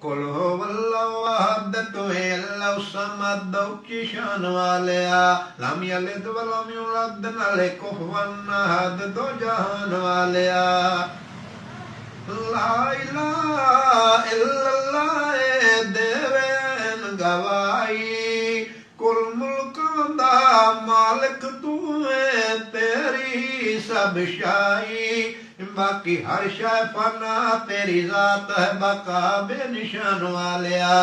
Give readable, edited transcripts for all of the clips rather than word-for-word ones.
कुल हुवल्लाहु अहद तुहे अल्लाहु समद उच्ची शान वालिया लम यलिद वलम यूलद नाले कुफुवन अहद दो जहान वालिया ला इलाहा इल्लल्लाह देवेन गवाई कुल मुल्कां दा मालिक तू है तेरी सब शाही बाकी हर शय फना तेरी जात है बका बेनिशान वालिया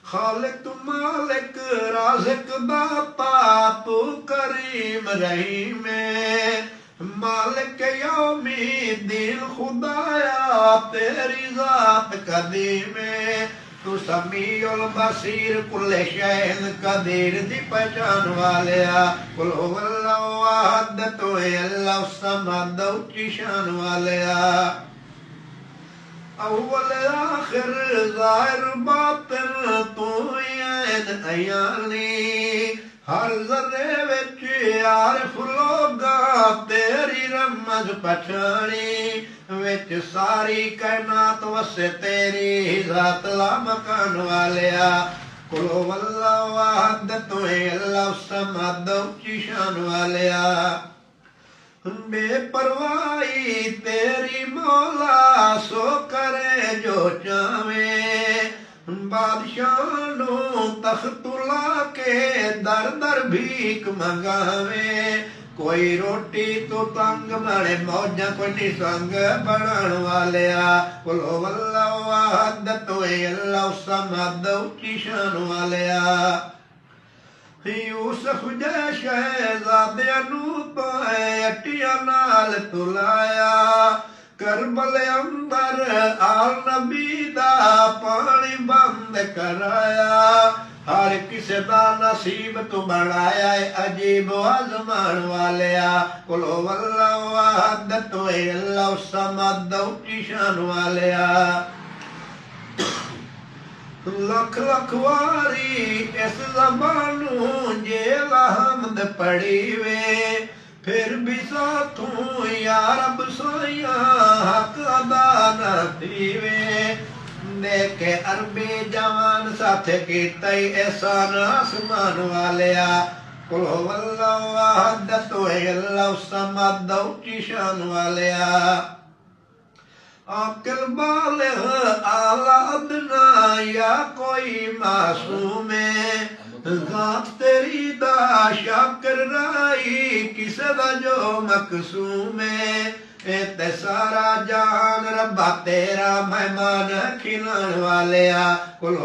खालिक तू मालिक राज़िक दाता तू करीम रहीम मालिक यौमी दीन खुदाया तेरी जात कदीम तू समीउल बसीर कुल्ले शैइन कदीर दी पहचान वालिया कुल हुवल्लाहु अहद तुहे अल्लाहु समद उच्ची शान वालिया अव्वल आखिर ज़ाहिर बातिन तू ऐन अयानी हर ज़र्रे विच आरिफ लोगा तेरी रमज़ पछाणी विच सारी कायनात वसे तेरी ज़ात ला मकान वालिया कुल हुवल्लाहु अहद तुहे अल्लाहु समद उच्ची शान वालिया बेपरवाही तेरी मौला सो करे जो चावे बादशाह नू तख्त ला के दर दर भीख मंगावे कोई रोटी तो तंग बने मौजा कोई निसंग बनण वालिया कुल हुवल्लाहु अहद तुहे अल्लाहु समद उच्ची शान वालिया यूसुफ जै शहज़ादियां नू तो अटिया नाल तुलाया करबल अंदर आल नबी दा पानी बंद कराया हर किसे दा नसीब तू बनाया अजीब आजमान वालिया कुल हुवल्लाहु अहद तुहे अल्लाहु समद उच्ची शान वालिया लख लख वारी इस ज़बानू जेला हमद पढ़ी वे फिर भी साथू या रब सोया हक अदा न थीवे देखे अरबी जवान साथ कीतई एहसान आसमान वालिया कुल हुवल्लाहु अहद तुहे अल्लाहु समद उच्ची शान वालिया आकिल बालिग़ आला अदना या कोई मासूम ज़ात तेरी दा शाकिर राई किसे दा जो मकसूम ते सारा जान रब्बा तेरा मेहमान खिलाने वालिया कुल